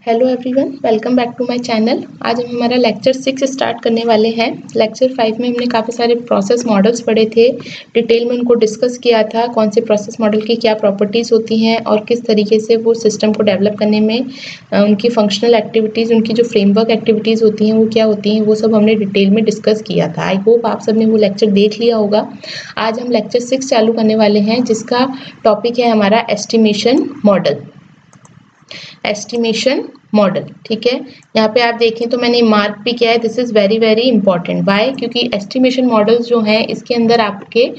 Hello everyone, welcome back to my channel. आज हम हमारा लेक्चर 6 स्टार्ट करने वाले हैं। लेक्चर 5 में हमने काफ़ी सारे प्रोसेस मॉडल्स पढ़े थे, डिटेल में उनको डिस्कस किया था, कौन से प्रोसेस मॉडल की क्या प्रॉपर्टीज़ होती हैं और किस तरीके से वो सिस्टम को डेवलप करने में उनकी फंक्शनल एक्टिविटीज़, उनकी जो फ्रेमवर्क एक्टिविटीज़ होती हैं वो क्या होती हैं, वो सब हमने डिटेल में डिस्कस किया था। आई होप आप सब ने वो लेक्चर देख लिया होगा। आज हम लेक्चर 6 चालू करने वाले हैं, जिसका टॉपिक है हमारा एस्टिमेशन मॉडल। एस्टिमेशन मॉडल, ठीक है। यहाँ पे आप देखें तो मैंने मार्क भी किया है, this is very very important. Why? क्योंकि एस्टिमेशन मॉडल्स जो हैं इसके अंदर आपके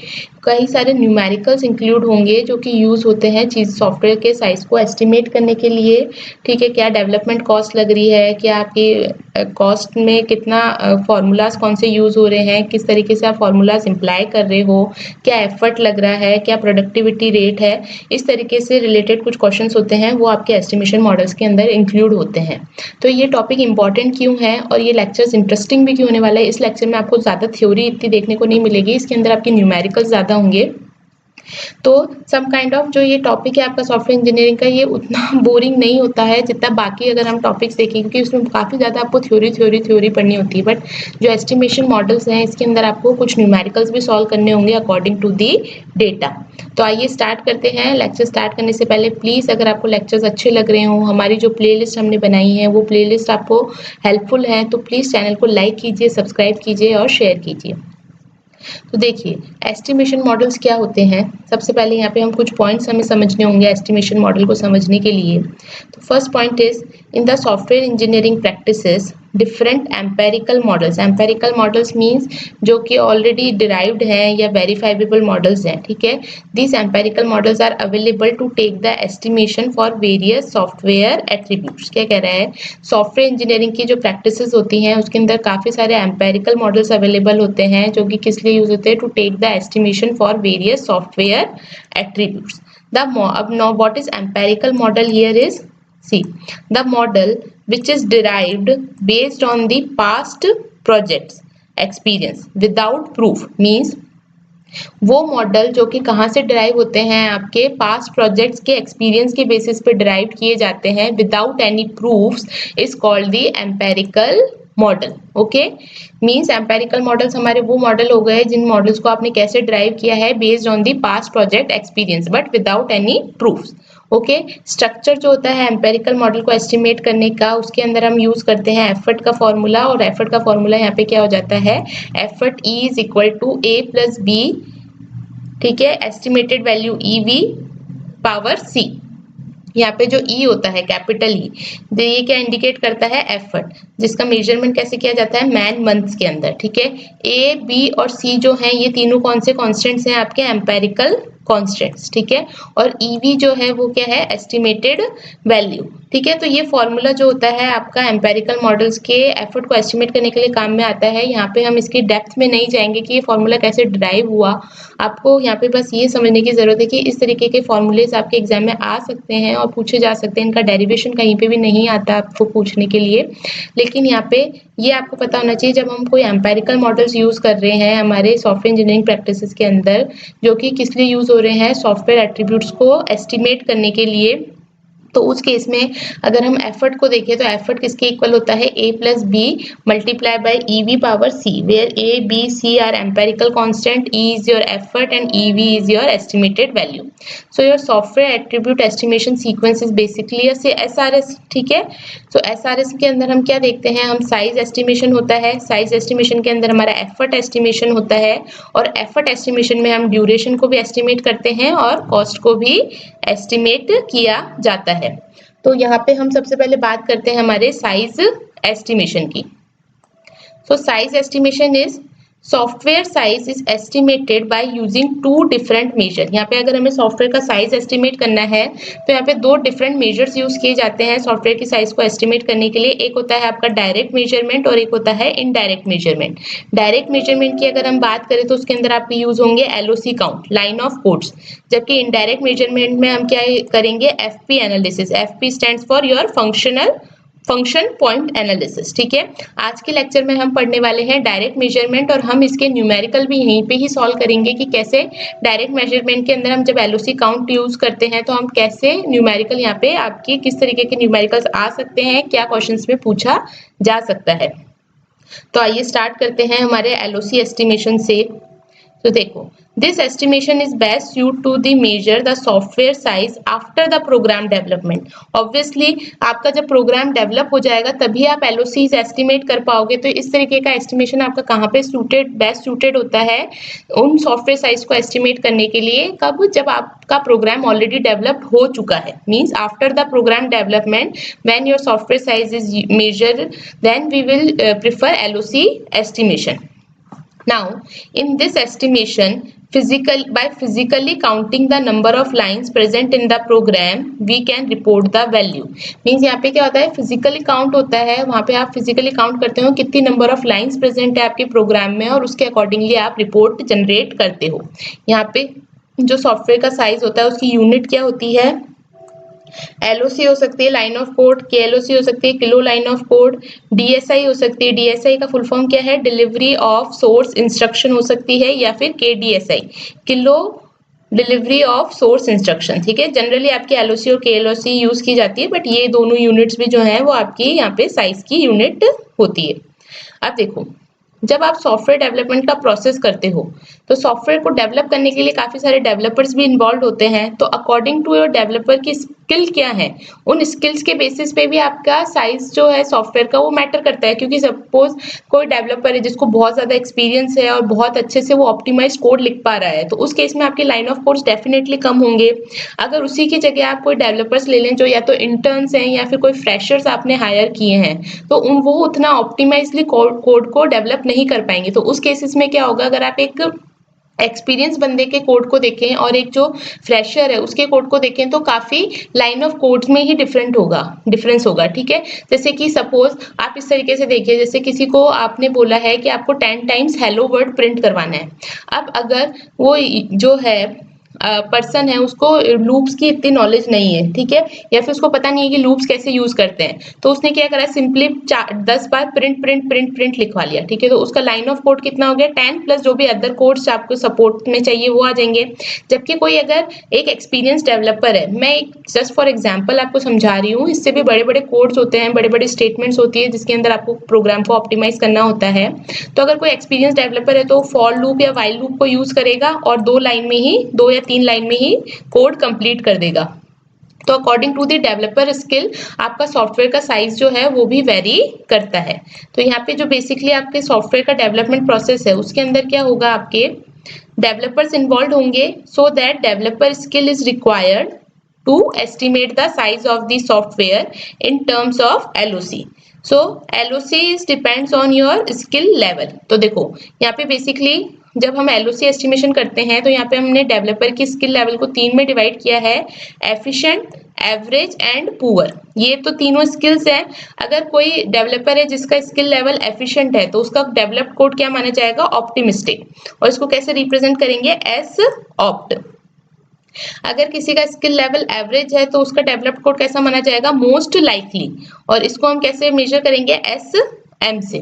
कई सारे न्यूमेरिकल्स इंक्लूड होंगे जो कि यूज होते हैं चीज सॉफ्टवेयर के साइज को एस्टिमेट करने के लिए, ठीक है। क्या डेवलपमेंट कॉस्ट लग रही है, क्या आपकी कॉस्ट में कितना फॉर्मूलाज कौन से यूज हो रहे हैं, किस तरीके से आप फॉर्मूलाज इम्प्लाई कर रहे हो, क्या एफर्ट लग रहा है, क्या प्रोडक्टिविटी रेट है, इस तरीके से रिलेटेड कुछ क्वेश्चंस होते हैं वो आपके एस्टिमेशन मॉडल्स के अंदर इंक्लूड होते हैं। तो ये टॉपिक इंपॉर्टेंट क्यों है और ये लेक्चर्स इंटरेस्टिंग भी क्यों होने वाला है? इस लेक्चर में आपको ज़्यादा थ्योरी इतनी देखने को नहीं मिलेगी, इसके अंदर आपके न्यूमेरिकल ज़्यादा होंगे। तो सम काइंड ऑफ जो ये टॉपिक है आपका सॉफ्टवेयर इंजीनियरिंग का, ये उतना बोरिंग नहीं होता है जितना बाकी अगर हम टॉपिक्स देखें, क्योंकि उसमें काफ़ी ज़्यादा आपको थ्योरी पढ़नी होती है। बट जो एस्टिमेशन मॉडल्स हैं इसके अंदर आपको कुछ न्यूमेरिकल्स भी सॉल्व करने होंगे अकॉर्डिंग टू दी डेटा। तो आइए स्टार्ट करते हैं। लेक्चर स्टार्ट करने से पहले प्लीज़, अगर आपको लेक्चर्स अच्छे लग रहे हों, हमारी जो प्लेलिस्ट हमने बनाई है वो प्लेलिस्ट आपको हेल्पफुल है, तो प्लीज़ चैनल को लाइक कीजिए, सब्सक्राइब कीजिए और शेयर कीजिए। तो देखिए, एस्टिमेशन मॉडल्स क्या होते हैं। सबसे पहले यहाँ पे हम कुछ पॉइंट्स हमें समझने होंगे एस्टिमेशन मॉडल को समझने के लिए। तो first point is, in the software engineering practices different empirical models. Empirical models means जो कि ऑलरेडी डिराइव्ड हैं या वेरीफाइबल मॉडल्स हैं, ठीक है। This empirical models are available to take the estimation for various software attributes. क्या कह रहा है, सॉफ्टवेयर इंजीनियरिंग की जो प्रैक्टिसेस होती हैं उसके अंदर काफ़ी सारे एम्पेरिकल मॉडल्स अवेलेबल होते हैं जो कि किस लिए यूज होते हैं, to take the estimation for various software attributes. Now what is empirical model here is, see, the model which is derived based on the past projects experience without proof means वो model जो कि कहाँ से derive होते हैं, आपके past projects के experience के बेसिस पे डिराइव किए जाते हैं without any proofs, is called the empirical model. Okay, means empirical models हमारे वो मॉडल हो गए जिन मॉडल्स को आपने कैसे डिराइव किया है, based on the past project experience but without any proofs. Okay, structure जो होता है एम्पेरिकल मॉडल को एस्टिमेट करने का, उसके अंदर हम यूज करते हैं एफर्ट का फॉर्मूला, और एफर्ट का फॉर्मूला यहाँ पे क्या हो जाता है, effort E is equal to A plus B, ठीक है, estimated value E V power C. यहाँ पे जो ई होता है कैपिटल ई, ये क्या इंडिकेट करता है, एफर्ट, जिसका मेजरमेंट कैसे किया जाता है, मैन मंथ्स के अंदर, ठीक है। ए बी और सी जो है ये तीनों कौन से कॉन्स्टेंट्स हैं, आपके एम्पेरिकल कॉन्स्टेंट्स, ठीक है। और ईवी जो है वो क्या है, एस्टिमेटेड वैल्यू, ठीक है। तो ये फॉर्मूला जो होता है आपका एम्पेरिकल मॉडल्स के एफर्ट को एस्टिमेट करने के लिए काम में आता है। यहाँ पे हम इसकी डेप्थ में नहीं जाएंगे कि ये फॉर्मूला कैसे डिराइव हुआ, आपको यहाँ पे बस ये समझने की जरूरत है कि इस तरीके के फॉर्मूलेज आपके एग्जाम में आ सकते हैं और पूछे जा सकते हैं। इनका डेरिवेशन कहीं पे भी नहीं आता आपको पूछने के लिए, लेकिन यहाँ पे ये आपको पता होना चाहिए, जब हम कोई एम्पेरिकल मॉडल्स यूज कर रहे हैं हमारे सॉफ्टवेयर इंजीनियरिंग प्रैक्टिसेस के अंदर, जो कि किस लिए यूज हो रहे हैं, सॉफ्टवेयर एट्रीब्यूट्स को एस्टिमेट करने के लिए, तो उस केस में अगर हम एफर्ट को देखें तो एफर्ट किसके इक्वल होता है, A plus B multiply by E V power C, where A B C are empirical constant, E is your effort and E V is your estimated value. So your software attribute estimation sequence is basically S R S, ठीक है। सो S R S के अंदर हम क्या देखते हैं, हम size estimation होता है, साइज एस्टिमेशन के अंदर हमारा एफर्ट एस्टिमेशन होता है, और एफर्ट एस्टिमेशन में हम ड्यूरेशन को भी एस्टिमेट करते हैं और कॉस्ट को भी एस्टिमेट किया जाता है। तो यहाँ पे हम सबसे पहले बात करते हैं हमारे साइज एस्टिमेशन की। So size estimation is, software size is estimated by using two different measure. यहाँ पे अगर हमें सॉफ्टवेयर का साइज एस्टिमेट करना है तो यहाँ पे दो डिफरेंट मेजर्स यूज किए जाते हैं सॉफ्टवेयर की साइज को एस्टिमेट करने के लिए। एक होता है आपका डायरेक्ट मेजरमेंट और एक होता है इनडायरेक्ट मेजरमेंट। डायरेक्ट मेजरमेंट की अगर हम बात करें तो उसके अंदर आपके यूज होंगे LOC count, line of codes, जबकि इनडायरेक्ट मेजरमेंट में हम क्या करेंगे, FP analysis. FP stands for your functional function point analysis. ठीक है, आज के लेक्चर में हम पढ़ने वाले हैं डायरेक्ट मेजरमेंट, और हम इसके न्यूमेरिकल भी यहीं पे ही सॉल्व करेंगे कि कैसे डायरेक्ट मेजरमेंट के अंदर हम जब एलओसी काउंट यूज करते हैं तो हम कैसे न्यूमेरिकल यहाँ पे आपके किस तरीके के न्यूमेरिकल्स आ सकते हैं, क्या क्वेश्चंस में पूछा जा सकता है। तो आइए स्टार्ट करते हैं हमारे एलओसी एस्टिमेशन से। तो देखो, this estimation is best suit to the measure the software size after the program development. Obviously आपका जब प्रोग्राम डेवलप हो जाएगा तभी आप एलओसीज एस्टिमेट कर पाओगे। तो इस तरीके का एस्टिमेशन आपका कहाँ पे बेस्ट सूटेड होता है, उन सॉफ्टवेयर साइज को एस्टिमेट करने के लिए। कब? जब आपका प्रोग्राम ऑलरेडी डेवलप्ड हो चुका है, means after the program development when your software size is measure, then we will prefer LOC estimation. Now, in this estimation, by physically counting the number of lines present in the program, we can report the value. Means यहाँ पे क्या होता है, physically count होता है, वहाँ पे आप physically count करते हो कितनी number of lines present है आपके प्रोग्राम में, और उसके accordingly आप report generate करते हो। यहाँ पे जो सॉफ्टवेयर का साइज होता है उसकी यूनिट क्या होती है, एलओसी हो सकती है लाइन ऑफ कोड, केएलओसी हो सकती है kilo line of code, DSi हो सकती है, डीएसआई का फुल फॉर्म क्या है, डिलीवरी ऑफ सोर्स इंस्ट्रक्शन हो सकती है, या फिर KDSI, kilo delivery of source instruction. ठीक है, जनरली आपकी एलओसी और केएलओसी यूज की जाती है, बट ये दोनों यूनिट्स भी जो है वो आपकी यहाँ पे साइज की यूनिट होती है। अब देखो, जब आप सॉफ्टवेयर डेवलपमेंट का प्रोसेस करते हो तो सॉफ्टवेयर को डेवलप करने के लिए काफी सारे डेवलपर्स भी इन्वॉल्व होते हैं। तो अकॉर्डिंग टू योर डेवलपर की स्किल क्या है, उन स्किल्स के बेसिस पे भी आपका साइज जो है सॉफ्टवेयर का वो मैटर करता है। क्योंकि सपोज कोई डेवलपर है जिसको बहुत ज्यादा एक्सपीरियंस है और बहुत अच्छे से वो ऑप्टिमाइज कोड लिख पा रहा है, तो उस केस में आपके line of codes definitely come होंगे। अगर उसी की जगह आप कोई डेवलपर्स ले लें जो या तो इंटर्न्स हैं या फिर कोई फ्रेशर्स आपने हायर किए हैं, तो वो उतना ऑप्टिमाइजली कोड को डेवलप नहीं कर पाएंगे। तो उस केसेस में क्या होगा, अगर आप एक एक्सपीरियंस बंदे के कोड को देखें और एक जो फ्रेशर है उसके कोड को देखें तो काफी लाइन ऑफ कोड्स में ही डिफरेंस होगा। ठीक है, जैसे कि सपोज आप इस तरीके से देखिए, जैसे किसी को आपने बोला है कि आपको 10 टाइम्स हेलो वर्ड प्रिंट करवाना है। अब अगर वो जो है पर्सन है उसको लूप्स की इतनी नॉलेज नहीं है, ठीक है, या फिर उसको पता नहीं है कि लूप्स कैसे यूज करते हैं, तो उसने क्या करा, सिंपली 10 बार प्रिंट लिखवा लिया। ठीक है, तो उसका लाइन ऑफ कोड कितना हो गया, 10 प्लस जो भी अदर कोड्स आपको सपोर्ट में चाहिए वो आ जाएंगे। जबकि कोई अगर एक एक्सपीरियंस डेवलपर है, मैं एक जस्ट फॉर एग्जाम्पल आपको समझा रही हूँ, इससे भी बड़े बड़े कोड्स होते हैं, बड़े बड़े स्टेटमेंट्स होती है जिसके अंदर आपको प्रोग्राम को ऑप्टिमाइज करना होता है। तो अगर कोई एक्सपीरियंस डेवलपर है तो फॉर लूप या वाइल लूप को यूज करेगा और 2 या 3 लाइन में ही कोड कंप्लीट कर देगा। तो according to the developer skill आपका सॉफ्टवेयर का साइज जो है वो भी वेरी करता है। तो यहाँ पे जो बेसिकली आपके सॉफ्टवेयर का डेवलपमेंट प्रोसेस है उसके अंदर क्या होगा, आपके डेवलपर्स इन्वॉल्व होंगे, so that developer skill is required to estimate the size of the software in terms of LOC. So LOC depends on your skill level. तो देखो यहाँ पे बेसिकली जब हम LOC एस्टिमेशन करते हैं तो यहाँ पे हमने डेवलपर की स्किल लेवल को 3 में डिवाइड किया है, एफिशिएंट, एवरेज एंड पुअर। ये तो तीनों स्किल्स हैं। अगर कोई डेवलपर है जिसका स्किल लेवल एफिशिएंट है तो उसका डेवलप्ड कोड क्या माना जाएगा, ऑप्टिमिस्टिक, और इसको कैसे रिप्रेजेंट करेंगे, एस ऑप्ट। अगर किसी का स्किल लेवल एवरेज है तो उसका डेवलप्ड कोड कैसा माना जाएगा, मोस्ट लाइकली, और इसको हम कैसे मेजर करेंगे, एस एम से।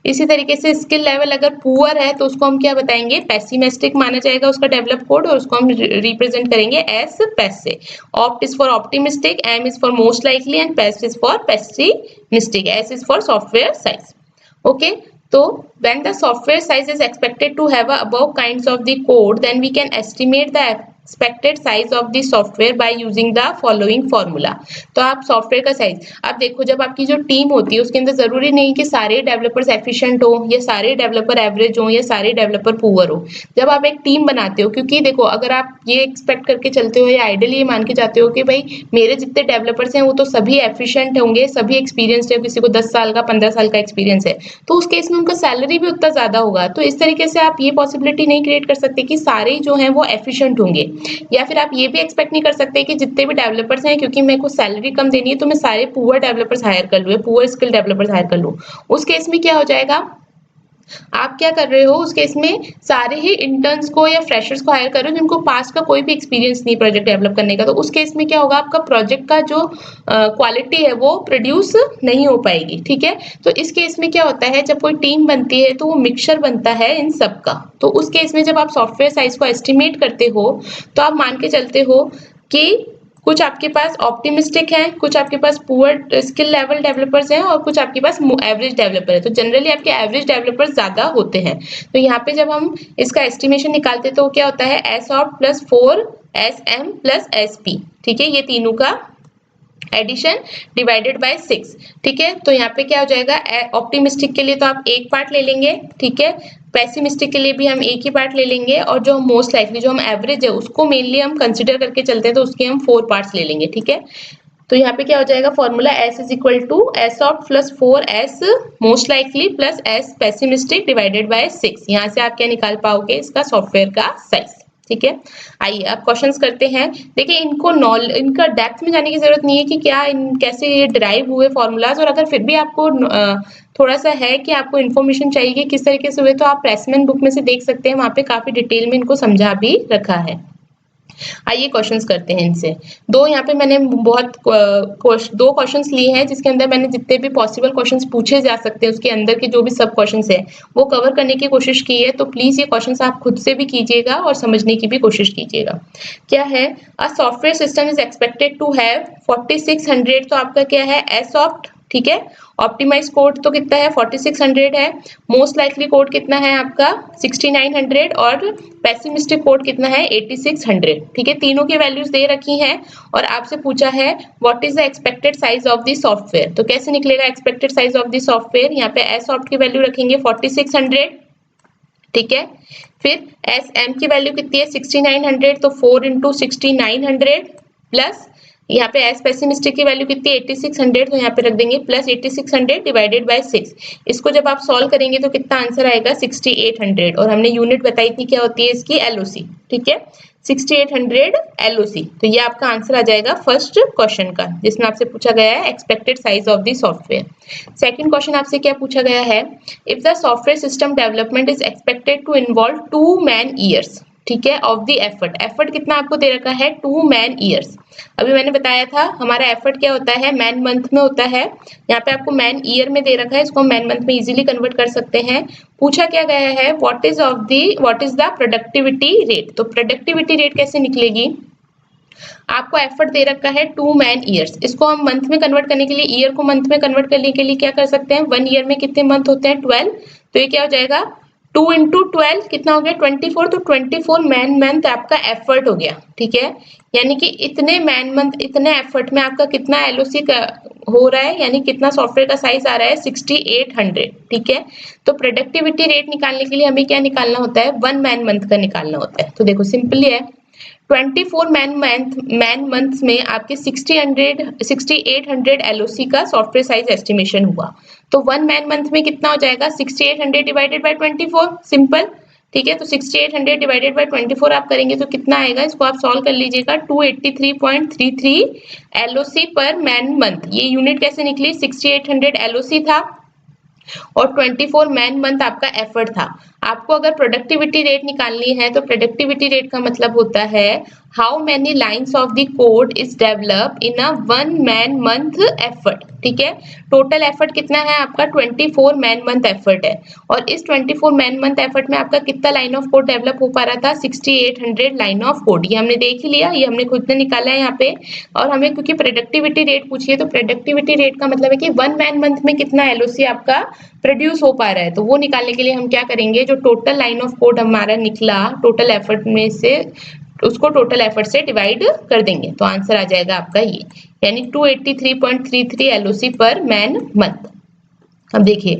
इसी तरीके से स्किल लेवल अगर पुअर है तो उसको हम क्या बताएंगे, पेसिमिस्टिक माना जाएगा उसका डेवलप कोड, और उसको हम रिप्रेजेंट करेंगे एस पेस से। Opt is for optimistic, M is for most likely and pes is for pessimistic, S is for software size. Okay, so when the software size is expected to have above kinds of the code, then we can estimate the expected size of the software by using the following formula. तो आप software का size, अब देखो जब आपकी जो team होती है उसके अंदर जरूरी नहीं कि सारे डेवलपर्स एफिशिएंट हो, या सारे डेवलपर एवरेज हो, या सारे डेवलपर पुअर हो। जब आप एक टीम बनाते हो, क्योंकि देखो अगर आप ये एक्सपेक्ट करके चलते हो या आइडियली ये मान के जाते हो कि भाई मेरे जितने डेवलपर्स हैं वो तो सभी एफिशिएंट होंगे, सभी एक्सपीरियंस्ड है, किसी को 10 साल का 15 साल का एक्सपीरियंस है, तो उस केस में उनका सैलरी भी उतना ज्यादा होगा। तो इस तरीके से आप ये पॉसिबिलिटी नहीं क्रिएट कर सकते कि सारे जो हैं वो एफिशिएंट होंगे, या फिर आप ये भी एक्सपेक्ट नहीं कर सकते कि जितने भी डेवलपर्स हैं क्योंकि मेरे को सैलरी कम देनी है तो मैं सारे पुअर डेवलपर्स हायर कर लूँ, पुअर स्किल डेवलपर्स हायर कर लूँ। उस केस में क्या हो जाएगा, आप क्या कर रहे हो उस केस में, सारे ही इंटर्न्स को या फ्रेशर्स को हायर कर रहे हो जिनको पास्ट का कोई भी एक्सपीरियंस नहीं प्रोजेक्ट डेवलप करने का। तो उस केस में क्या होगा, आपका प्रोजेक्ट का जो क्वालिटी है वो प्रोड्यूस नहीं हो पाएगी। ठीक है, तो इस केस में क्या होता है, जब कोई टीम बनती है तो वो मिक्सचर बनता है इन सब का। तो उस केस में जब आप सॉफ्टवेयर साइज को एस्टिमेट करते हो तो आप मान के चलते हो कि कुछ आपके पास ऑप्टिमिस्टिक हैं, कुछ आपके पास पुअर स्किल लेवल डेवलपर्स हैं और कुछ आपके पास एवरेज डेवलपर है। तो जनरली आपके एवरेज डेवलपर्स ज्यादा होते हैं। तो यहाँ पे जब हम इसका एस्टिमेशन निकालते हैं तो क्या होता है, S opt plus 4 S M plus S P. ठीक है, ये तीनों का एडिशन डिवाइडेड बाय 6। ठीक है, तो यहाँ पे क्या हो जाएगा, ऑप्टिमिस्टिक के लिए तो आप एक पार्ट ले लेंगे। ठीक है, पेसिमिस्टिक के लिए भी हम एक ही पार्ट ले लेंगे, और जो मोस्ट लाइकली जो हम एवरेज है उसको मेनली हम कंसिडर करके चलते हैं तो उसके हम 4 पार्ट्स ले लेंगे। ठीक है, तो यहाँ पे क्या हो जाएगा formula, S is equal to S opt plus 4 S most likely plus S pessimistic divided by 6। यहाँ से आप क्या निकाल पाओगे, इसका सॉफ्टवेयर का साइज। ठीक है, आइए अब क्वेश्चंस करते हैं। देखिए इनका डेप्थ में जाने की जरूरत नहीं है कि क्या कैसे ये डिराइव हुए फॉर्मूलाज, और अगर फिर भी आपको थोड़ा सा है कि आपको इन्फॉर्मेशन चाहिए कि किस तरीके से हुए, तो आप प्रेसमेंट बुक में से देख सकते हैं, वहां पे काफी डिटेल में इनको समझा भी रखा है। आइए क्वेश्चंस करते हैं इनसे। दो यहाँ पे मैंने दो क्वेश्चंस लिए हैं जिसके अंदर मैंने जितने भी पॉसिबल क्वेश्चंस पूछे जा सकते हैं उसके अंदर के जो भी सब क्वेश्चंस है वो कवर करने की कोशिश की है। तो प्लीज ये क्वेश्चंस आप खुद से भी कीजिएगा और समझने की भी कोशिश कीजिएगा। क्या है, a software system is expected to have 4600, तो आपका क्या है, एस ऑप्ट। ठीक है, ऑप्टिमाइज कोड तो कितना है, 4600 है। मोस्ट लाइकली कोड कितना है आपका, 6900, और पेसिमिस्टिक कोड कितना है, 8600। ठीक है, तीनों की वैल्यूज दे रखी हैं और आपसे पूछा है what is the expected size of the software. तो कैसे निकलेगा expected size of the software, यहाँ पे एस ऑप्ट की वैल्यू रखेंगे 4600। ठीक है, फिर एस एम की वैल्यू कितनी है, 6900, तो 4 इंटू 6900 प्लस यहाँ पे एस पेसिमिस्टिक की वैल्यू कितनी है, 8600, तो यहाँ पे रख देंगे प्लस 8600 डिवाइडेड बाय 6। इसको जब आप सॉल्व करेंगे तो कितना आंसर आएगा, 6800, और हमने यूनिट बताई थी क्या होती है इसकी, एलओसी। ठीक है, 6800 एलओसी। तो ये आपका आंसर आ जाएगा फर्स्ट क्वेश्चन का, जिसमें आपसे पूछा गया है expected size of the software. Second question आपसे क्या पूछा गया है, if the software system development is expected to involve 2 man years. ठीक है, ऑफ द एफर्ट, एफर्ट कितना आपको दे रखा है, 2 मैन ईयर्स। अभी मैंने बताया था हमारा एफर्ट क्या होता है, मैन मंथ में होता है। यहाँ पे आपको मैन ईयर में दे रखा है, इसको हम मैन मंथ में इजीली कन्वर्ट कर सकते हैं। पूछा क्या गया है, what is the productivity rate. तो प्रोडक्टिविटी रेट कैसे निकलेगी, आपको एफर्ट दे रखा है 2 मैन ईयर्स, इसको हम मंथ में कन्वर्ट करने के लिए, ईयर को मंथ में कन्वर्ट करने के लिए क्या कर सकते हैं, 1 ईयर में कितने मंथ होते हैं, 12। तो ये क्या हो जाएगा, 2 इंटू 12 कितना हो गया, 24। तो 24 मैन मंथ आपका एफर्ट हो गया। ठीक है, यानी कि इतने मैन मंथ, इतने एफर्ट में आपका कितना एलओसी का हो रहा है, यानी कितना सॉफ्टवेयर का साइज आ रहा है, 6800। ठीक है, तो प्रोडक्टिविटी रेट निकालने के लिए हमें क्या निकालना होता है, 1 मैन मंथ का निकालना होता है। तो देखो सिंपली है, 24 मैन मंथ्स में आपके 6800 एलओसी का सॉफ्टवेयर साइज एस्टिमेशन हुआ। तो 1 मैन मंथ में कितना हो जाएगा, 6800 डिवाइडेड बाय 24, सिंपल। ठीक है, तो 6800 डिवाइडेड बाय 24 आप करेंगे तो कितना आएगा, इसको आप सॉल्व कर लीजिएगा, 283.33 एलओसी पर मैन मंथ। ये यूनिट कैसे निकली, 6800 एलओसी था और 24 मैन मंथ आपका एफर्ट था। आपको अगर प्रोडक्टिविटी रेट निकालनी है तो प्रोडक्टिविटी रेट का मतलब होता है how many lines of the code is develop in a 1 man month effort. ठीक है, टोटल एफर्ट कितना है आपका, 24 मैन मंथ एफर्ट है, और इस 24 मैन मंथ एफर्ट में आपका कितना लाइन ऑफ कोड डेवलप हो पा रहा था, 6800 लाइन ऑफ कोड। ये हमने देख ही लिया, ये हमने खुद ने निकाला है यहाँ पे। और हमें क्योंकि प्रोडक्टिविटी रेट पूछी है तो प्रोडक्टिविटी रेट का मतलब है कि 1 मैन मंथ में कितना एलओसी आपका प्रोड्यूस हो पा रहा है। तो वो निकालने के लिए हम क्या करेंगे, जो टोटल लाइन ऑफ कोड हमारा निकला टोटल एफर्ट में से, उसको टोटल एफर्ट से डिवाइड कर देंगे तो आंसर आ जाएगा आपका ये, यानी 283.33 एलओसी पर मैन मंथ। अब देखिए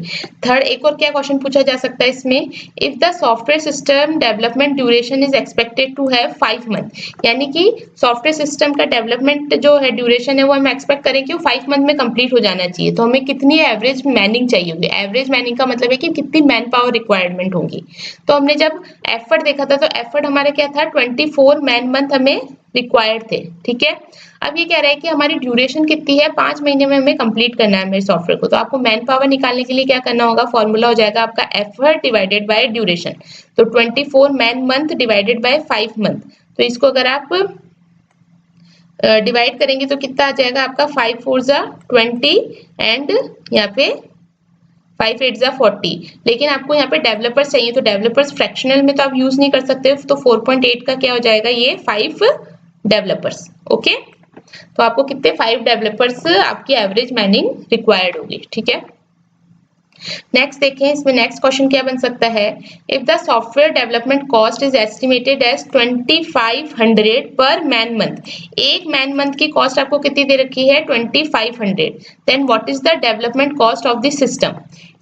थर्ड, एक और क्या क्वेश्चन पूछा जा सकता है इसमें, if the software system development duration is expected to have 5 month, यानी कि सॉफ्टवेयर सिस्टम का डेवलपमेंट जो है ड्यूरेशन है वो हम एक्सपेक्ट करें कि वो 5 मंथ में कंप्लीट हो जाना चाहिए। तो हमें कितनी एवरेज मैनिंग चाहिए होगी, एवरेज मैनिंग का मतलब है कि कितनी मैन पावर रिक्वायरमेंट होगी। तो हमने जब एफर्ट देखा था तो एफर्ट हमारा क्या था, 24 मैन मंथ हमें रिक्वायर्ड थे, ठीक है। अब ये कह रहा है कि हमारी ड्यूरेशन कितनी है, 5 महीने में हमें कंप्लीट करना है मेरे सॉफ्टवेयर को। तो आपको मैन पावर निकालने के लिए क्या करना होगा, फॉर्मूला हो जाएगा आपका एफर्ट डिवाइडेड बाय ड्यूरेशन। तो 24 man month divided by 5 month, तो इसको अगर आप डिवाइड करेंगे तो कितना आ जाएगा आपका, 5 4 जा 20 एंड यहाँ पे 5 8 जा 40। लेकिन आपको यहाँ पे डेवलपर्स चाहिए, तो डेवलपर्स फ्रैक्शनल में तो आप यूज नहीं कर सकते, तो 4.8 का क्या हो जाएगा, ये 5 डेवलपर्स। ओके, तो आपको कितने 5 डेवलपर्स आपकी एवरेज मैनिंग रिक्वायर्ड होगी, ठीक है। नेक्स्ट देखें, इसमें नेक्स्ट क्वेश्चन क्या बन सकता है, if the software development cost is estimated as 2500 per man month, एक मैन मंथ की कॉस्ट आपको कितनी दे रखी है, 2500, then what is the development cost of the system.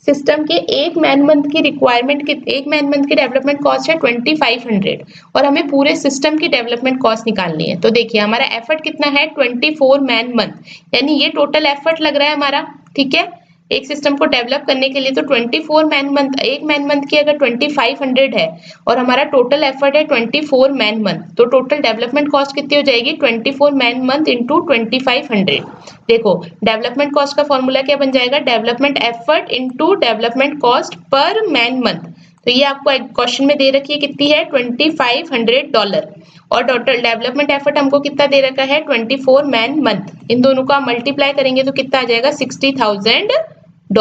System के एक मैन मंथ की रिक्वायरमेंट, एक मैन मंथ की डेवलपमेंट कॉस्ट है 2500 और हमें पूरे सिस्टम की डेवलपमेंट कॉस्ट निकालनी है। तो देखिए हमारा एफर्ट कितना है, 24 मैन मंथ, यानी ये टोटल एफर्ट लग रहा है हमारा, ठीक है। एक सिस्टम को डेवलप करने के लिए तो 24 मैन मंथ, एक मैन मंथ की अगर 2500 है और हमारा टोटल एफर्ट है 24 मैन मंथ, तो टोटल डेवलपमेंट कॉस्ट कितनी हो जाएगी, 24 मैन मंथ इंटू 2500। देखो डेवलपमेंट कॉस्ट का फॉर्मूला क्या बन जाएगा, development effort into development cost per man month. तो ये आपको क्वेश्चन में दे रखी है कितनी है, $2500, और टोटल डेवलपमेंट एफर्ट हमको कितना दे रखा है, 24 मैन मंथ। इन दोनों का मल्टीप्लाई करेंगे तो कितना आ जाएगा, $60,000। तो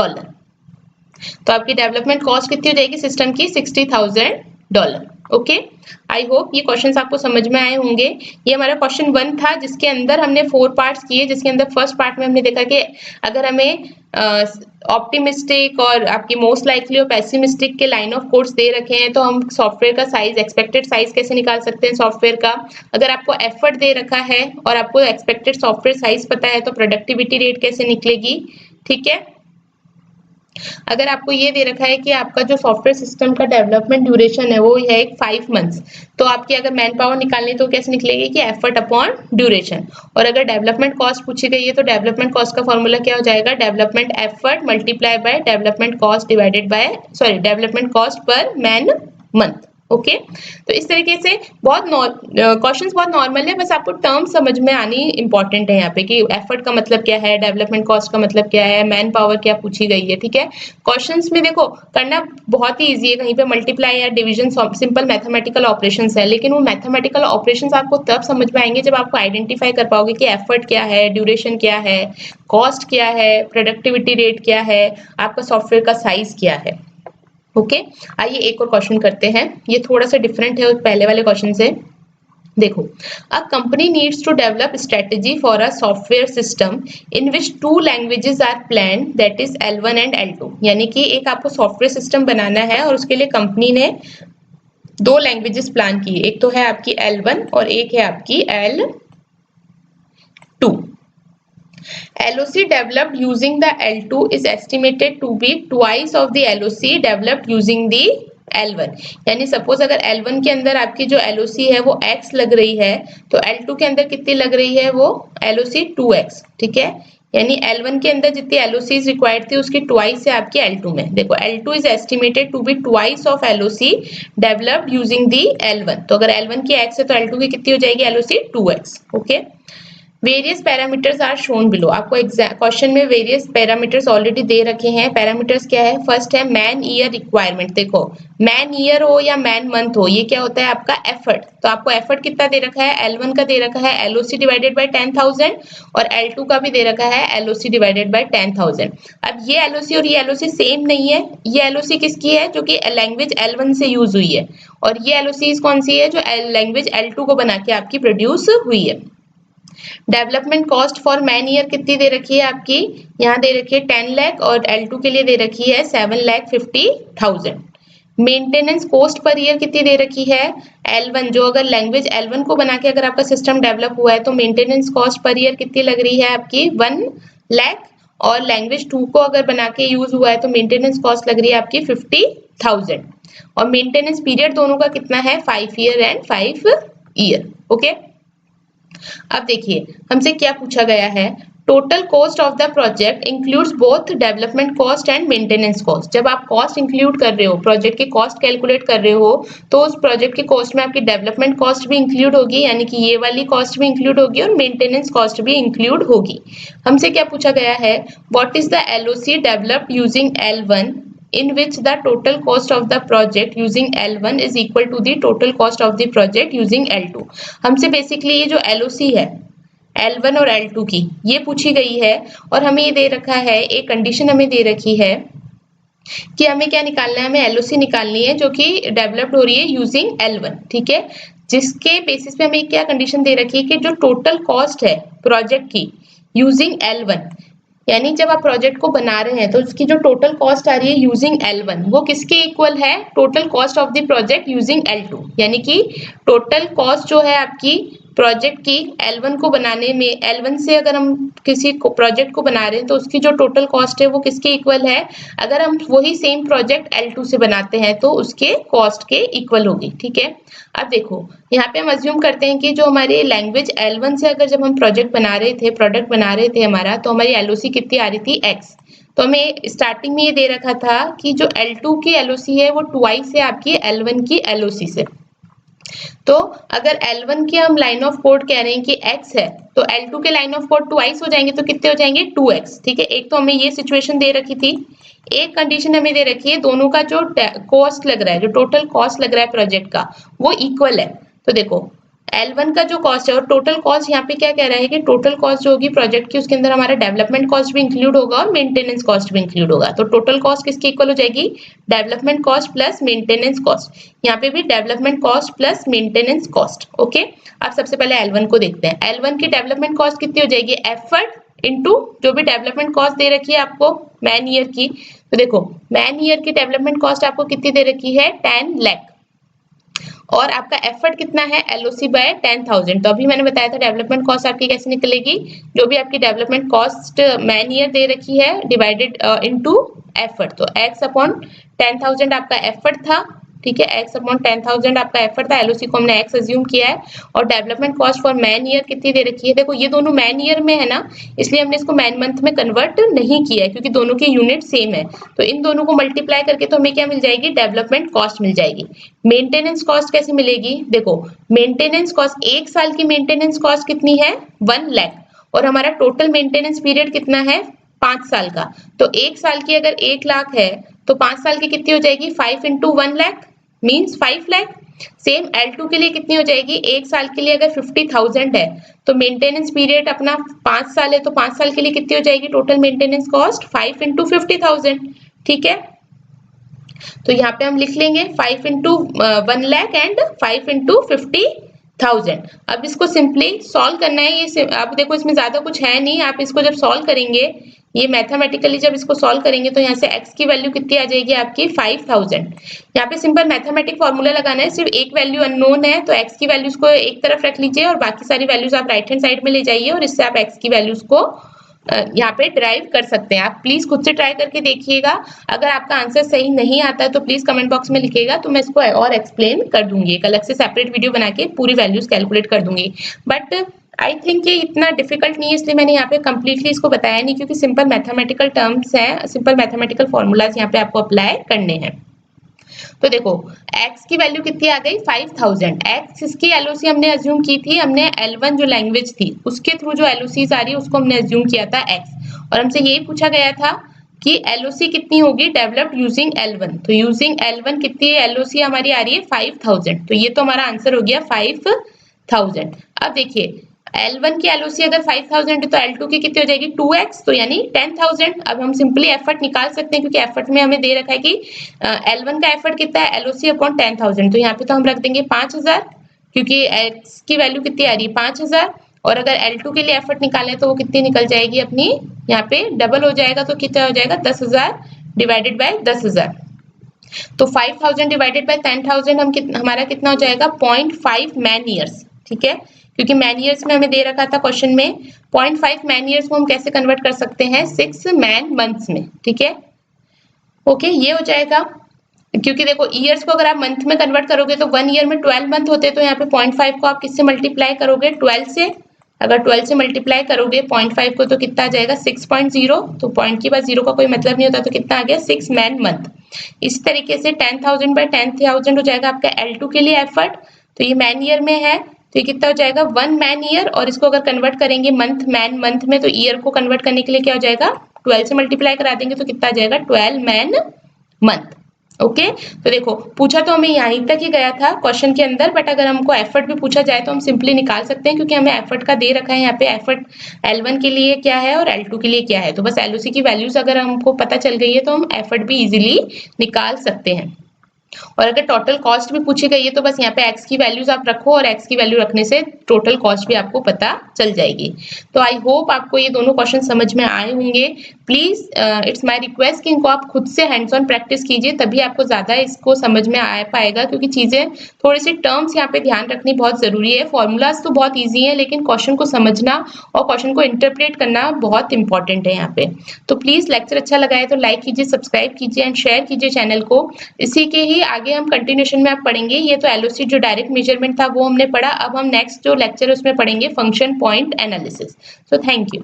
आपकी डेवलपमेंट कॉस्ट कितनी हो जाएगी सिस्टम की, $60,000। ओके, आई होप ये क्वेश्चंस आपको समझ में आए होंगे। ये हमारा क्वेश्चन 1 था जिसके अंदर हमने 4 पार्ट्स किए, जिसके अंदर फर्स्ट पार्ट में हमने देखा कि अगर हमें ऑप्टिमिस्टिक और आपकी मोस्ट लाइकली और पेसिमिस्टिक के लाइन ऑफ कोड्स दे रखे हैं, तो हम सॉफ्टवेयर का साइज, एक्सपेक्टेड साइज कैसे निकाल सकते हैं सॉफ्टवेयर का। अगर आपको एफर्ट दे रखा है और आपको एक्सपेक्टेड सॉफ्टवेयर साइज पता है तो प्रोडक्टिविटी रेट कैसे निकलेगी, ठीक है। अगर आपको ये दे रखा है कि आपका जो सॉफ्टवेयर सिस्टम का डेवलपमेंट ड्यूरेशन है वो है 5 मंथ्स, तो आपकी अगर मैन पावर निकालनी तो कैसे निकलेगी कि एफर्ट अपॉन ड्यूरेशन। और अगर डेवलपमेंट कॉस्ट पूछी गई है तो डेवलपमेंट कॉस्ट का फॉर्मूला क्या हो जाएगा, development effort multiply by development cost divided by, sorry, development cost per man month. Okay, तो इस तरीके से बहुत क्वेश्चंस बहुत नॉर्मल है, बस आपको टर्म समझ में आनी इंपॉर्टेंट है यहाँ पे कि एफर्ट का मतलब क्या है, डेवलपमेंट कॉस्ट का मतलब क्या है, मैन पावर क्या पूछी गई है, ठीक है। क्वेश्चंस में देखो करना बहुत ही इजी है, कहीं पे मल्टीप्लाई या डिवीजन सिंपल मैथमेटिकल ऑपरेशंस है, लेकिन वो मैथमेटिकल ऑपरेशंस आपको तब समझ में आएंगे जब आपको आइडेंटिफाई कर पाओगे कि एफर्ट क्या है, ड्यूरेशन क्या है, कॉस्ट क्या है, प्रोडक्टिविटी रेट क्या है, आपका सॉफ्टवेयर का साइज क्या है। ओके, आइए एक और क्वेश्चन करते हैं, ये थोड़ा सा डिफरेंट है पहले वाले क्वेश्चन से। देखो, a company needs to develop strategy for a software system in which 2 languages are plan, that is L1 and L2। यानी कि एक आपको सॉफ्टवेयर सिस्टम बनाना है और उसके लिए कंपनी ने 2 लैंग्वेजेस प्लान की, एक तो है आपकी L1 और एक है आपकी L2। LOC developed using the L2 is estimated to be twice of the LOC developed using the L1। यानी सपोज अगर L1 के अंदर आपकी जो LOC है वो X लग रही है, तो L2 के अंदर कितनी लग रही है, वो LOC 2X, ठीक है। यानी L1 के अंदर जितनी LOC रिक्वायर्ड थी उसकी ट्वाइस है आपकी L2 में। देखो L2 is estimated to be twice of LOC developed using the L1। तो अगर L1 की X है तो L2 की कितनी हो जाएगी, LOC 2X। Okay, various parameters are shown below. आपको क्वेश्चन में वेरियस पैरामीटर्स ऑलरेडी दे रखे हैं। पैरामीटर्स क्या है, फर्स्ट है मैन ईयर रिक्वायरमेंट। देखो मैन ईयर हो या मैन मंथ हो, ये क्या होता है आपका एफर्ट। तो आपको एफर्ट कितना दे रखा है, L1 का दे रखा है LOC डिवाइडेड बाय 10,000 और L2 का भी दे रखा है LOC डिवाइडेड बाय 10,000। अब ये LOC और ये LOC सेम नहीं है, ये LOC किसकी है, जो कि लैंग्वेज L1 से यूज हुई है, और ये LOC कौन सी है, जो लैंग्वेज L2 को बना के आपकी प्रोड्यूस हुई है। Development cost for man year कितनी दे रखी है आपकी, यहाँ दे रखी है 10 लाख और L2 के लिए दे रखी है 7,50,000। मेंटेनेंस कॉस्ट पर ईयर कितनी दे रखी है, L1 जो अगर लैंग्वेज L1 को बना के अगर आपका सिस्टम डेवलप हुआ है तो मेंटेनेंस कॉस्ट पर ईयर कितनी लग रही है आपकी 1 लाख, और लैंग्वेज 2 को अगर बना के यूज हुआ है तो मेंटेनेंस कॉस्ट लग रही है आपकी 50,000। और मेंटेनेंस पीरियड दोनों का कितना है, 5 ईयर एंड 5 ईयर। ओके, अब देखिए हमसे क्या पूछा गया है, total cost of the project includes both development cost and maintenance cost. जब आप कॉस्ट इंक्लूड कर रहे हो, प्रोजेक्ट की कॉस्ट कैलकुलेट कर रहे हो, तो उस प्रोजेक्ट की कॉस्ट में आपकी डेवलपमेंट कॉस्ट भी इंक्लूड होगी, यानी कि ये वाली कॉस्ट भी इंक्लूड होगी और मेंटेनेंस कॉस्ट भी इंक्लूड होगी। हमसे क्या पूछा गया है, what is the LOC developed using L1 in which the total cost of the project using L1 is equal to the total cost of the project using L2। हमसे basically ये जो LOC है L1 और L2 की, ये पूछी गई है और हमें ये दे रखा है, एक कंडीशन हमें दे रखी है कि हमें क्या निकालना है, हमें LOC निकालनी है जो कि डेवलप्ड हो रही है यूजिंग L1, ठीक है। जिसके बेसिस पे हमें क्या कंडीशन दे रखी है कि जो टोटल कॉस्ट है प्रोजेक्ट की यूजिंग L1, यानी जब आप प्रोजेक्ट को बना रहे हैं तो उसकी जो टोटल कॉस्ट आ रही है यूजिंग L1, वो किसके इक्वल है, total cost of the project using L2। यानी कि टोटल कॉस्ट जो है आपकी प्रोजेक्ट की L1 को बनाने में, L1 से अगर हम किसी को प्रोजेक्ट को बना रहे हैं तो उसकी जो टोटल कॉस्ट है वो किसके इक्वल है, अगर हम वही सेम प्रोजेक्ट L2 से बनाते हैं तो उसके कॉस्ट के इक्वल होगी, ठीक है। अब देखो यहाँ पे हम अज्यूम करते हैं कि जो हमारी लैंग्वेज L1 से अगर जब हम प्रोजेक्ट बना रहे थे, प्रोडक्ट बना रहे थे हमारा, तो हमारी LOC कितनी आ रही थी, X। तो हमें स्टार्टिंग में ये दे रखा था कि जो L2 की LOC है वो ट्वाइस है आपकी L1 की LOC से। तो अगर L1 की हम लाइन ऑफ कोड कह रहे हैं कि X है, तो L2 के लाइन ऑफ कोड ट्वाइस हो जाएंगे, तो कितने हो जाएंगे, 2X, ठीक है। एक तो हमें ये सिचुएशन दे रखी थी, एक कंडीशन हमें दे रखी है दोनों का जो कॉस्ट लग रहा है, जो टोटल कॉस्ट लग रहा है प्रोजेक्ट का, वो इक्वल है। तो देखो L1 का जो कॉस्ट है और टोटल कॉस्ट, यहाँ पे क्या कह रहा है कि टोटल कॉस्ट जो होगी प्रोजेक्ट की, उसके अंदर हमारा डेवलपमेंट कॉस्ट भी इंक्लूड होगा और मेंटेनेंस कॉस्ट भी इंक्लूड होगा। तो टोटल कॉस्ट किसकी इक्वल हो जाएगी, development cost plus maintenance cost. यहाँ पे भी development cost plus maintenance cost, okay. अब सबसे पहले L1 को देखते हैं। L1 की डेवलपमेंट कॉस्ट कितनी हो जाएगी, एफर्ट इनटू जो भी डेवलपमेंट कॉस्ट दे रखी है आपको मैन ईयर की। तो देखो मैन ईयर की डेवलपमेंट कॉस्ट आपको कितनी दे रखी है, 10 लाख, और आपका एफर्ट कितना है, LOC बाय 10,000। तो अभी मैंने बताया था डेवलपमेंट कॉस्ट आपकी कैसे निकलेगी, जो भी आपकी डेवलपमेंट कॉस्ट मैन ईयर दे रखी है डिवाइडेड इनटू एफर्ट। तो x अपॉन 10,000 आपका एफर्ट था, ठीक है। x अपॉन 10,000 आपका एफर्ट था, LOC को हमने x अज्यूम किया है, और development cost for man year कितनी दे रखी है, देखो ये दोनों मैन ईयर में है ना, इसलिए हमने इसको मैन मंथ में कन्वर्ट नहीं किया है क्योंकि दोनों की यूनिट सेम है। तो इन दोनों को मल्टीप्लाई करके तो हमें क्या मिल जाएगी, डेवलपमेंट कॉस्ट मिल जाएगी। मेंटेनेंस कॉस्ट कैसे मिलेगी, देखो मेंटेनेंस कॉस्ट, एक साल की मेंटेनेंस कॉस्ट कितनी है, 1 लाख, और हमारा टोटल मेंटेनेंस पीरियड कितना है, 5 साल का। तो एक साल की अगर 1 लाख है तो 5 साल की कितनी हो जाएगी, 5 into 1 lakh means 5 lakh. Same L2 के लिए कितनी हो जाएगी, एक साल के लिए अगर 50,000 है तो मेंटेनेंस पीरियड अपना 5 साल है, तो 5 साल के लिए कितनी हो जाएगी टोटल मेंटेनेंस कॉस्ट, 5 इंटू 50,000, ठीक है। तो यहाँ पे हम लिख लेंगे 5 इंटू 1 लाख एंड 5 इंटू 50,000। अब इसको सिंपली सॉल्व करना है, ये आप देखो इसमें ज्यादा कुछ है नहीं, आप इसको जब सॉल्व करेंगे, ये मैथमेटिकली जब इसको सॉल्व करेंगे तो यहाँ से x की वैल्यू कितनी आ जाएगी आपकी 5,000। यहाँ पे सिंपल मैथमेटिक फॉर्मूला लगाना है, सिर्फ एक वैल्यू अननोन है तो x की वैल्यूज को एक तरफ रख लीजिए और बाकी सारी वैल्यूज आप राइट हैंड साइड में ले जाइए और इससे आप x की वैल्यूज को यहाँ पे ड्राइव कर सकते हैं। आप प्लीज खुद से ट्राई करके देखिएगा, अगर आपका आंसर सही नहीं आता है तो प्लीज कमेंट बॉक्स में लिखिएगा, तो मैं इसको और एक्सप्लेन कर दूंगी, एक अलग से सेपरेट वीडियो बना के पूरी वैल्यूज कैलकुलेट कर दूंगी। बट आई थिंक ये इतना डिफिकल्ट नहीं है, इसलिए मैंने यहाँ पे कंप्लीटली इसको बताया नहीं, क्योंकि सिंपल मैथमेटिकल टर्म्स हैं, सिंपल मैथमेटिकल फॉर्मूलाज यहाँ पे आपको अप्लाई करने हैं। तो देखो x की वैल्यू कितनी आ गई, 5,000। x इसकी LOC हमने अज्यूम की थी, हमने L1 जो लैंग्वेज थी उसके थ्रू जो LOCs आ रही है उसको हमने अज्यूम किया था x, और हमसे यही पूछा गया था कि LOC कितनी होगी डेवलप्ड यूजिंग L1। तो यूजिंग L1 कितनी LOC हमारी आ रही है 5,000, तो ये तो हमारा आंसर हो गया 5,000। अब देखिए L1 की LOC अगर 5,000 है तो L2 की कितनी हो जाएगी 2x, तो यानी 10,000। अब हम सिंपली एफर्ट निकाल सकते हैं क्योंकि एफर्ट में हमें दे रखा है कि L1 का एफर्ट कितना है, LOC अपॉन 10,000। तो यहाँ पे तो हम रख देंगे 5,000 क्योंकि x की वैल्यू कितनी आ रही है 5,000, और अगर L2 के लिए एफर्ट निकालें तो वो कितनी निकल जाएगी अपनी, यहाँ पे डबल हो जाएगा तो कितना हो जाएगा 10,000 डिवाइडेड बाय 10,000। तो 5,000 डिवाइडेड बाय 10,000 हमारा कितना हो जाएगा 0.5 मैन ईयर्स, ठीक है। क्योंकि मैन ईयर्स में हमें दे रखा था क्वेश्चन में 0.5 मैन ईयर्स को हम कैसे कन्वर्ट कर सकते हैं 6 मैन मंथ्स में, ठीक है। ओके ये हो जाएगा, क्योंकि देखो ईयर्स को अगर आप मंथ में कन्वर्ट करोगे तो 1 ईयर में 12 मंथ होते हैं, तो यहाँ पे 0.5 को आप किससे मल्टीप्लाई करोगे 12 से। अगर 12 से मल्टीप्लाई करोगे 0.5 को तो कितना आ जाएगा 6.0, तो पॉइंट के बाद 0 का कोई मतलब नहीं होता, तो कितना आ गया 6 मैन मंथ। इस तरीके से 10,000 बाय 10,000 हो जाएगा आपका L2 के लिए एफर्ट, तो ये मैन ईयर में है, तो ये कितना हो जाएगा 1 मैन ईयर, और इसको अगर कन्वर्ट करेंगे मंथ मैन मंथ में, तो ईयर को कन्वर्ट करने के लिए क्या हो जाएगा 12 से मल्टीप्लाई करा देंगे तो कितना आ जाएगा 12 मैन मंथ। ओके, तो देखो पूछा तो हमें यहीं तक ही गया था क्वेश्चन के अंदर, बट अगर हमको एफर्ट भी पूछा जाए तो हम सिंपली निकाल सकते हैं, क्योंकि हमें एफर्ट का दे रखा है यहाँ पे, एफर्ट L1 के लिए क्या है और L2 के लिए क्या है, तो बस LOC की वैल्यूज अगर हमको पता चल गई है तो हम एफर्ट भी इजीली निकाल सकते हैं। और अगर टोटल कॉस्ट भी पूछी गई है तो बस यहाँ पे x की वैल्यूज आप रखो, और x की वैल्यू रखने से टोटल कॉस्ट भी आपको पता चल जाएगी। तो आई होप आपको ये दोनों क्वेश्चन समझ में आए होंगे। प्लीज इट्स माय रिक्वेस्ट कि इनको आप खुद से हैंड्स ऑन प्रैक्टिस कीजिए, तभी आपको ज्यादा इसको समझ में आ पाएगा, क्योंकि चीजें थोड़ी सी टर्म्स यहाँ पे ध्यान रखनी बहुत जरूरी है। फॉर्मूलाज तो बहुत ईजी है, लेकिन क्वेश्चन को समझना और क्वेश्चन को इंटरप्रेट करना बहुत इंपॉर्टेंट है यहाँ पे। तो प्लीज लेक्चर अच्छा लगा है तो लाइक कीजिए, सब्सक्राइब कीजिए एंड शेयर कीजिए चैनल को। इसी के ही आगे हम कंटिन्यूशन में आप पढ़ेंगे, ये तो LOC जो डायरेक्ट मेजरमेंट था वो हमने पढ़ा, अब हम नेक्स्ट जो लेक्चर है उसमें पढ़ेंगे function point analysis. So thank you.